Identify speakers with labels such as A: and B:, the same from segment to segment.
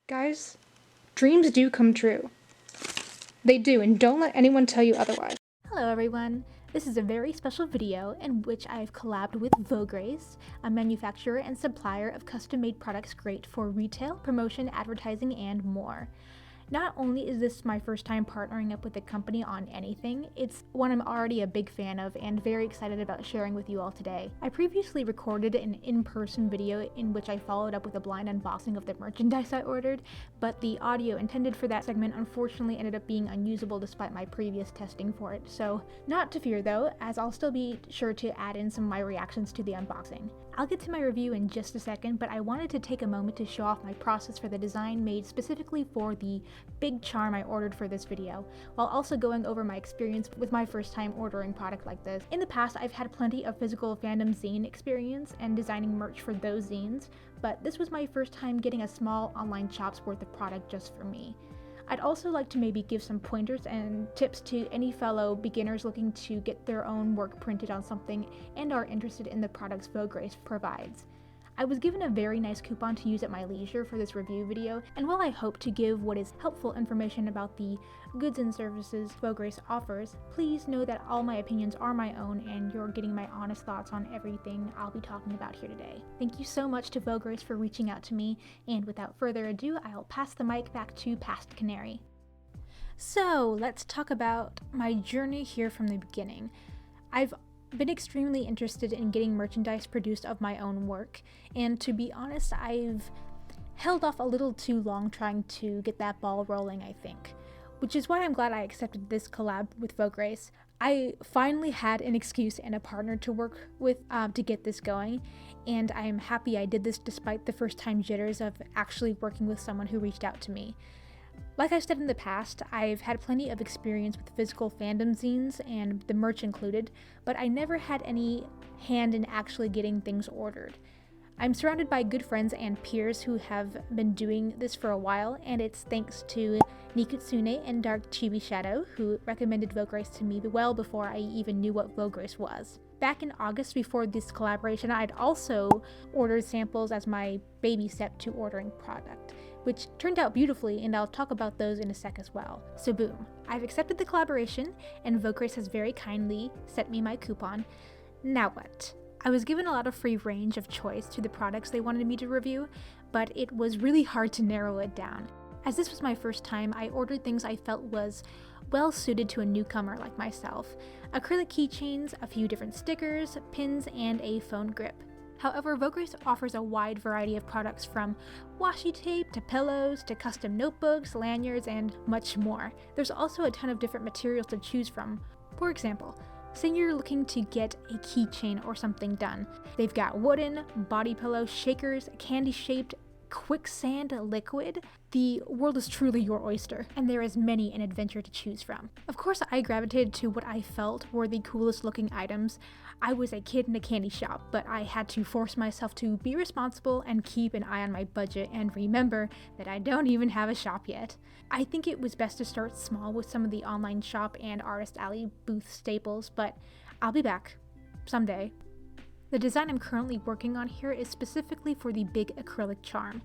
A: Guys, dreams do come true. They do, and don't let anyone tell you otherwise.
B: Hello everyone! This is a very special video in which I've collabed with Vograce, a manufacturer and supplier of custom-made products great for retail, promotion, advertising, and more. Not only is this my first time partnering up with a company on anything, it's one I'm already a big fan of and very excited about sharing with you all today. I previously recorded an in-person video in which I followed up with a blind unboxing of the merchandise I ordered, but the audio intended for that segment unfortunately ended up being unusable despite my previous testing for it, so not to fear though, as I'll still be sure to add in some of my reactions to the unboxing. I'll get to my review in just a second, but I wanted to take a moment to show off my process for the design made specifically for the big charm I ordered for this video, while also going over my experience with my first time ordering product like this. In the past, I've had plenty of physical fandom zine experience and designing merch for those zines, but this was my first time getting a small online shop's worth of product just for me. I'd also like to maybe give some pointers and tips to any fellow beginners looking to get their own work printed on something and are interested in the products Vograce provides. I was given a very nice coupon to use at my leisure for this review video, and while I hope to give what is helpful information about the goods and services Vograce offers, please know that all my opinions are my own and you're getting my honest thoughts on everything I'll be talking about here today. Thank you so much to Vograce for reaching out to me, and without further ado, I'll pass the mic back to Past Canary. So, let's talk about my journey here from the beginning. I've been extremely interested in getting merchandise produced of my own work, and to be honest, I've held off a little too long trying to get that ball rolling, I think. Which is why I'm glad I accepted this collab with Vograce. I finally had an excuse and a partner to work with to get this going, and I'm happy I did this despite the first time jitters of actually working with someone who reached out to me. Like I've said in the past, I've had plenty of experience with physical fandom zines, and the merch included, but I never had any hand in actually getting things ordered. I'm surrounded by good friends and peers who have been doing this for a while, and it's thanks to NIKUTSUNE and DarkChibiShadow, who recommended Vograce to me well before I even knew what Vograce was. Back in August, before this collaboration, I'd also ordered samples as my baby step to ordering product, which turned out beautifully, and I'll talk about those in a sec as well. So boom, I've accepted the collaboration, and Vograce has very kindly sent me my coupon. Now what? I was given a lot of free range of choice to the products they wanted me to review, but it was really hard to narrow it down. As this was my first time, I ordered things I felt was well suited to a newcomer like myself. Acrylic keychains, a few different stickers, pins, and a phone grip. However, Vograce offers a wide variety of products from washi tape to pillows to custom notebooks, lanyards, and much more. There's also a ton of different materials to choose from. For example, say you're looking to get a keychain or something done. They've got wooden, body pillow, shakers, candy-shaped, quicksand liquid. The world is truly your oyster, and there is many an adventure to choose from. Of course, I gravitated to what I felt were the coolest looking items. I was a kid in a candy shop, but I had to force myself to be responsible and keep an eye on my budget and remember that I don't even have a shop yet. I think it was best to start small with some of the online shop and Artist Alley booth staples, but I'll be back someday. The design I'm currently working on here is specifically for the big acrylic charm.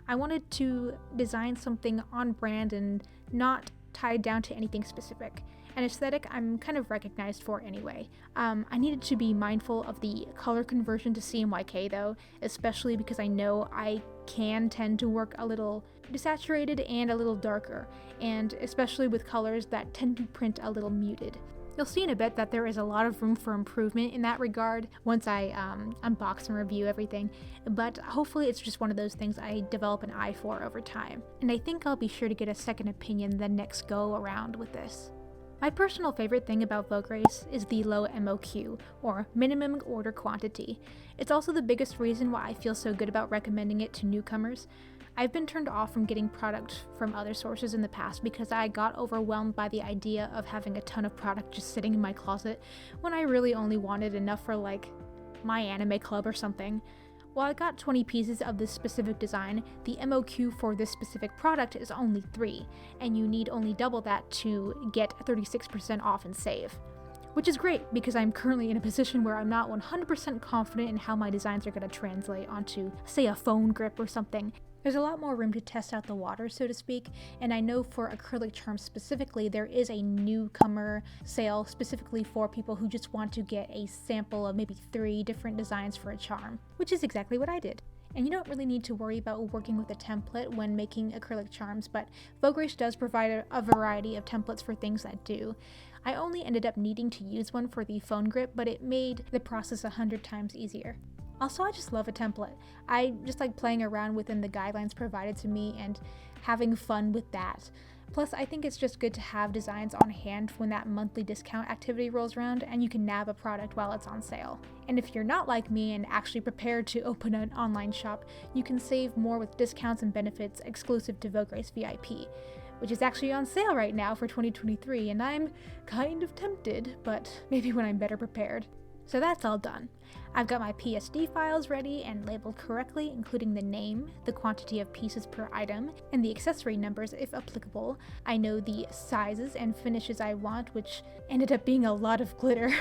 B: I wanted to design something on brand and not tied down to anything specific. An aesthetic I'm kind of recognized for anyway. I needed to be mindful of the color conversion to CMYK though, especially because I know I can tend to work a little desaturated and a little darker, and especially with colors that tend to print a little muted. You'll see in a bit that there is a lot of room for improvement in that regard once I unbox and review everything, but hopefully it's just one of those things I develop an eye for over time. And I think I'll be sure to get a second opinion the next go around with this. My personal favorite thing about Vograce is the low MOQ, or minimum order quantity. It's also the biggest reason why I feel so good about recommending it to newcomers. I've been turned off from getting product from other sources in the past because I got overwhelmed by the idea of having a ton of product just sitting in my closet when I really only wanted enough for like my anime club or something. While I got 20 pieces of this specific design, the MOQ for this specific product is only 3, and you need only double that to get 36% off and save. Which is great because I'm currently in a position where I'm not 100% confident in how my designs are going to translate onto, say, a phone grip or something. There's a lot more room to test out the water, so to speak, and I know for acrylic charms specifically, there is a newcomer sale specifically for people who just want to get a sample of maybe 3 different designs for a charm, which is exactly what I did. And you don't really need to worry about working with a template when making acrylic charms, but Vograce does provide a variety of templates for things that do. I only ended up needing to use one for the phone grip, but it made the process 100 times easier. Also, I just love a template. I just like playing around within the guidelines provided to me and having fun with that. Plus, I think it's just good to have designs on hand when that monthly discount activity rolls around and you can nab a product while it's on sale. And if you're not like me and actually prepared to open an online shop, you can save more with discounts and benefits exclusive to Vograce VIP, which is actually on sale right now for 2023, and I'm kind of tempted, but maybe when I'm better prepared. So that's all done. I've got my PSD files ready and labeled correctly, including the name, the quantity of pieces per item, and the accessory numbers if applicable. I know the sizes and finishes I want, which ended up being a lot of glitter.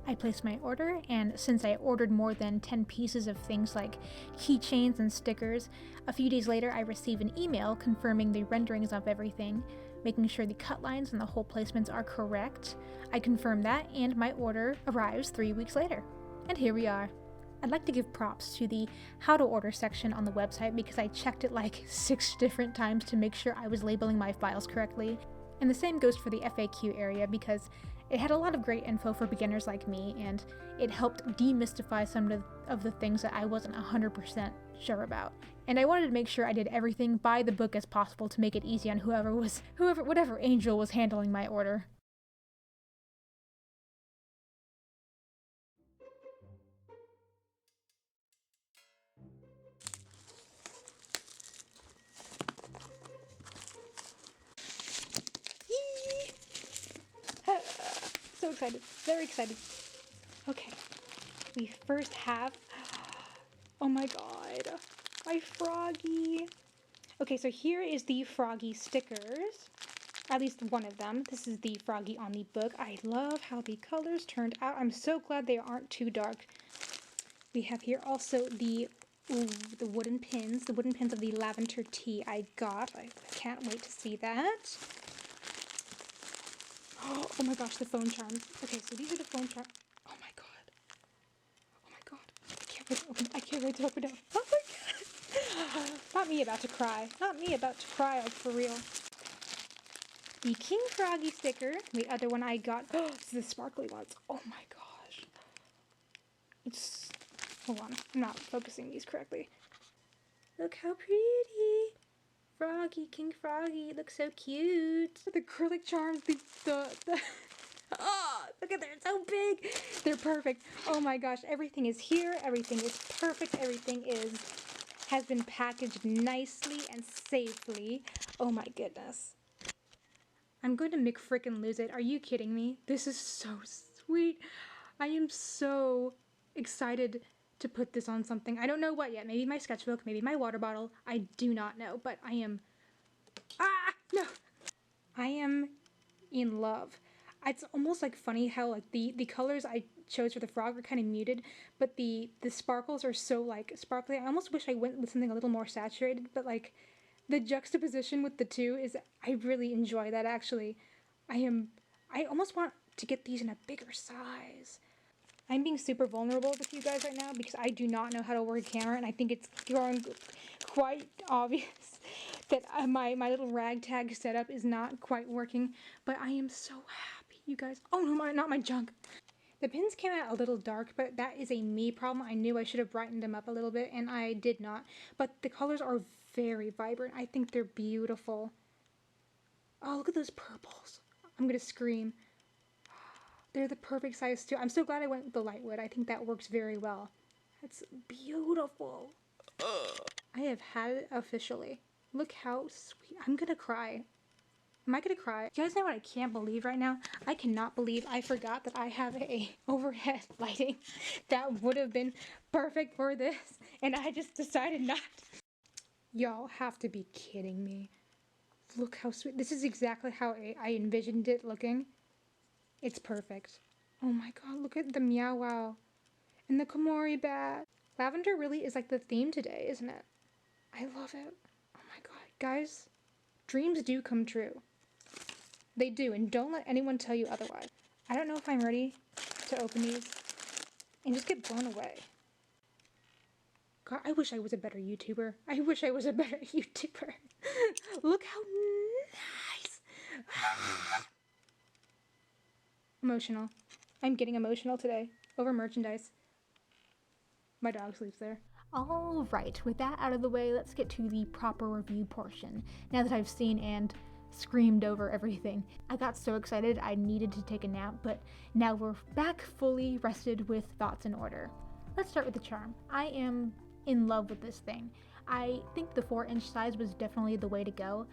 B: I placed my order, and since I ordered more than 10 pieces of things like keychains and stickers, a few days later I received an email confirming the renderings of everything, making sure the cut lines and the hole placements are correct. I confirmed that, and my order arrives 3 weeks later. And here we are. I'd like to give props to the how to order section on the website because I checked it like 6 different times to make sure I was labeling my files correctly. And the same goes for the FAQ area because it had a lot of great info for beginners like me, and it helped demystify some of the things that I wasn't 100% sure about. And I wanted to make sure I did everything by the book as possible to make it easy on whatever angel was handling my order.
A: So excited, very excited. Okay, we first have, oh my god, my froggy. Okay, so here is the froggy stickers, at least one of them. This is the froggy on the book. I love how the colors turned out. I'm so glad they aren't too dark. We have here also the wooden pins of the lavender tea I got. I can't wait to see that. Oh my gosh, the phone charms. Okay, so these are the phone charms. Oh my god. Oh my god. I can't wait to open it. I can't wait to open it. Oh my god. Not me about to cry. Not me about to cry, like for real. The King Froggy sticker. The other one I got. Oh, this is the sparkly ones. Oh my gosh. It's... Hold on. I'm not focusing these correctly. Look how pretty. Froggy, King Froggy, looks so cute. The acrylic charms, oh, look at they're so big. They're perfect. Oh my gosh, everything is here. Everything is perfect. Everything has been packaged nicely and safely. Oh my goodness. I'm going to McFrickin' lose it. Are you kidding me? This is so sweet. I am so excited to put this on something. I don't know what yet. Maybe my sketchbook, maybe my water bottle. I do not know, but I am... No! I am in love. It's almost like funny how like the colors I chose for the frog are kind of muted, but the sparkles are so like sparkly. I almost wish I went with something a little more saturated, but like the juxtaposition with the two is... I really enjoy that actually. I almost want to get these in a bigger size. I'm being super vulnerable with you guys right now because I do not know how to work a camera, and I think it's growing quite obvious that my little ragtag setup is not quite working, but I am so happy, you guys. Oh no, not my junk. The pins came out a little dark, but that is a me problem. I knew I should have brightened them up a little bit, and I did not. But the colors are very vibrant. I think they're beautiful. Oh, look at those purples. I'm gonna scream. They're the perfect size too. I'm so glad I went with the lightwood. I think that works very well. That's beautiful. I have had it officially. Look how sweet. I'm gonna cry. Am I gonna cry? You guys know what I can't believe right now? I cannot believe I forgot that I have a overhead lighting that would have been perfect for this, and I just decided not. Y'all have to be kidding me. Look how sweet. This is exactly how I envisioned it looking. It's perfect. Oh my god, look at the meow wow. And the Komori bat. Lavender really is like the theme today, isn't it? I love it. Oh my god. Guys, dreams do come true. They do, and don't let anyone tell you otherwise. I don't know if I'm ready to open these and just get blown away. God, I wish I was a better YouTuber. I wish I was a better YouTuber. Look how nice. Emotional. I'm getting emotional today over merchandise. My dog sleeps there.
B: Alright, with that out of the way, let's get to the proper review portion. Now that I've seen and screamed over everything. I got so excited I needed to take a nap, but now we're back fully rested with thoughts in order. Let's start with the charm. I am in love with this thing. I think the 4-inch size was definitely the way to go.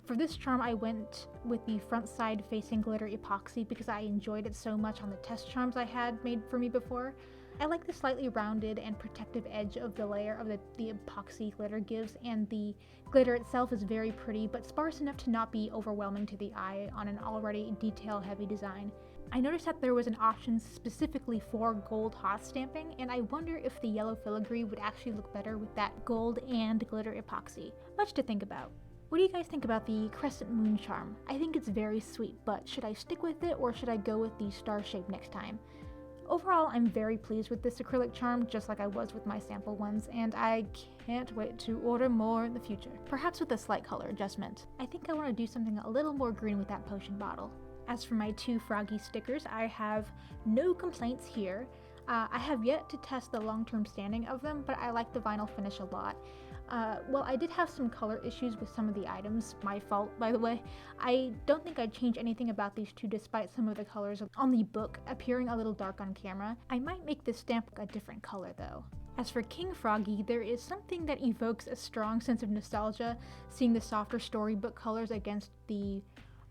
B: For this charm, I went with the front side facing glitter epoxy because I enjoyed it so much on the test charms I had made for me before. I like the slightly rounded and protective edge of the layer of the epoxy glitter gives, and the glitter itself is very pretty but sparse enough to not be overwhelming to the eye on an already detail-heavy design. I noticed that there was an option specifically for gold hot stamping, and I wonder if the yellow filigree would actually look better with that gold and glitter epoxy. Much to think about. What do you guys think about the crescent moon charm? I think it's very sweet, but should I stick with it or should I go with the star shape next time? Overall, I'm very pleased with this acrylic charm, just like I was with my sample ones, and I can't wait to order more in the future. Perhaps with a slight color adjustment. I think I want to do something a little more green with that potion bottle. As for my 2 froggy stickers, I have no complaints here. I have yet to test the long-term standing of them, but I like the vinyl finish a lot. Well, I did have some color issues with some of the items, my fault by the way. I don't think I'd change anything about these 2 despite some of the colors on the book appearing a little dark on camera. I might make this stamp a different color though. As for King Froggy, there is something that evokes a strong sense of nostalgia, seeing the softer storybook colors against the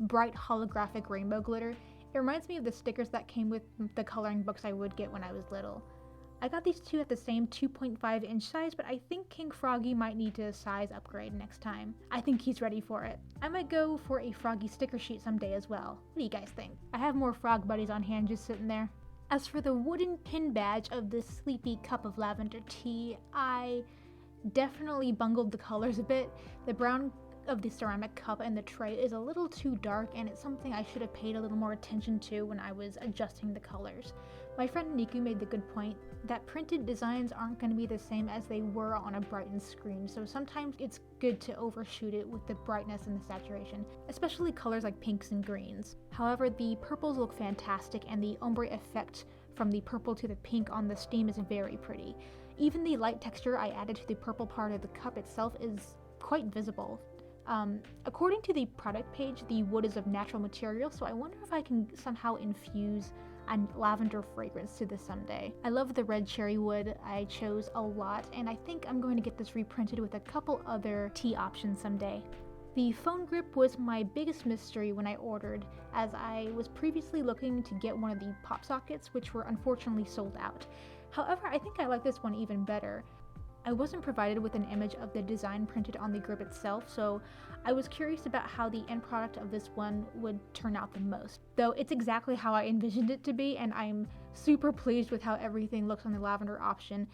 B: bright holographic rainbow glitter. It reminds me of the stickers that came with the coloring books I would get when I was little. I got these 2 at the same 2.5-inch size, but I think King Froggy might need to size upgrade next time. I think he's ready for it. I might go for a Froggy sticker sheet someday as well. What do you guys think? I have more frog buddies on hand just sitting there. As for the wooden pin badge of this sleepy cup of lavender tea, I definitely bungled the colors a bit. The brown of the ceramic cup and the tray is a little too dark, and it's something I should have paid a little more attention to when I was adjusting the colors. My friend Niku made the good point that printed designs aren't going to be the same as they were on a brightened screen, so sometimes it's good to overshoot it with the brightness and the saturation, especially colors like pinks and greens. However, the purples look fantastic, and the ombre effect from the purple to the pink on the steam is very pretty. Even the light texture I added to the purple part of the cup itself is quite visible. According to the product page, the wood is of natural material, so I wonder if I can somehow infuse a lavender fragrance to this someday. I love the red cherry wood I chose a lot, and I think I'm going to get this reprinted with a couple other tea options someday. The phone grip was my biggest mystery when I ordered, as I was previously looking to get one of the pop sockets, which were unfortunately sold out. However, I think I like this one even better. I wasn't provided with an image of the design printed on the grip itself, so I was curious about how the end product of this one would turn out the most. Though it's exactly how I envisioned it to be, and I'm super pleased with how everything looks on the lavender option.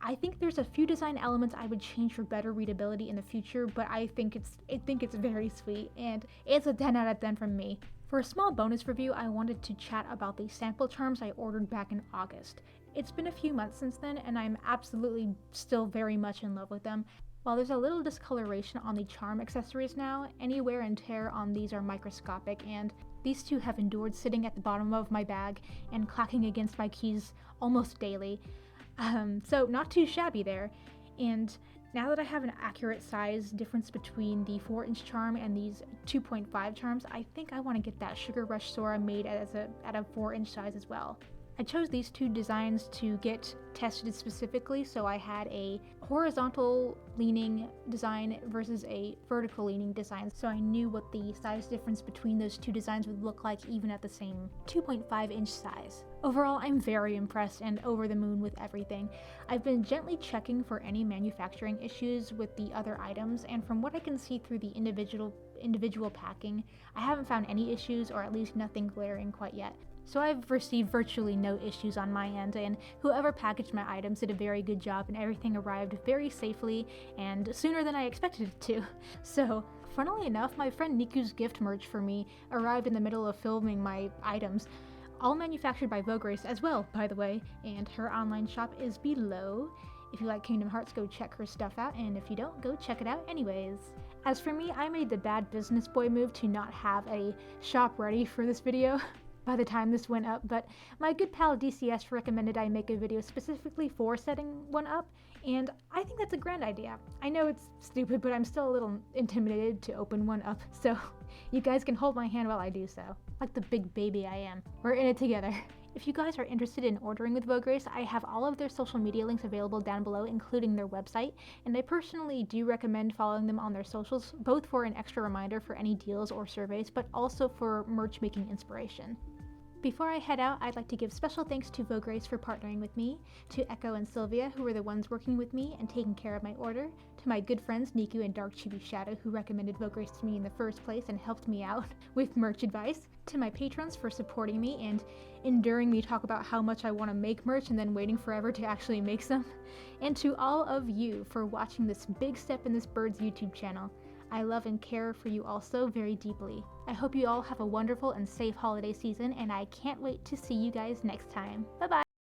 B: I think there's a few design elements I would change for better readability in the future, but I think it's very sweet, and it's a 10 out of 10 from me. For a small bonus review, I wanted to chat about the sample charms I ordered back in August. It's been a few months since then, and I'm absolutely still very much in love with them. While there's a little discoloration on the charm accessories now, any wear and tear on these are microscopic, and these 2 have endured sitting at the bottom of my bag and clacking against my keys almost daily. So not too shabby there. And now that I have an accurate size difference between the 4-inch charm and these 2.5 charms, I think I want to get that Sugar Rush Sora made at a 4-inch size as well. I chose these 2 designs to get tested specifically, so I had a horizontal leaning design versus a vertical leaning design, so I knew what the size difference between those 2 designs would look like even at the same 2.5-inch size. Overall, I'm very impressed and over the moon with everything. I've been gently checking for any manufacturing issues with the other items, and from what I can see through the individual packing, I haven't found any issues, or at least nothing glaring quite yet. So I've received virtually no issues on my end, and whoever packaged my items did a very good job, and everything arrived very safely and sooner than I expected it to. So, funnily enough, my friend Niku's gift merch for me arrived in the middle of filming my items, all manufactured by Vograce as well, by the way, and her online shop is below. If you like Kingdom Hearts, go check her stuff out, and if you don't, go check it out anyways. As for me, I made the bad business boy move to not have a shop ready for this video by the time this went up, but my good pal DCS recommended I make a video specifically for setting one up, and I think that's a grand idea. I know it's stupid, but I'm still a little intimidated to open one up, so you guys can hold my hand while I do so, like the big baby I am. We're in it together. If you guys are interested in ordering with Vograce, I have all of their social media links available down below, including their website, and I personally do recommend following them on their socials, both for an extra reminder for any deals or surveys, but also for merch making inspiration. Before I head out, I'd like to give special thanks to Vograce for partnering with me, to Echo and Sylvia, who were the ones working with me and taking care of my order, to my good friends Niku and DarkChibiShadow, who recommended Vograce to me in the first place and helped me out with merch advice, to my patrons for supporting me and enduring me talk about how much I want to make merch and then waiting forever to actually make some, and to all of you for watching this big step in this bird's YouTube channel. I love and care for you all so very deeply. I hope you all have a wonderful and safe holiday season, and I can't wait to see you guys next time. Bye bye!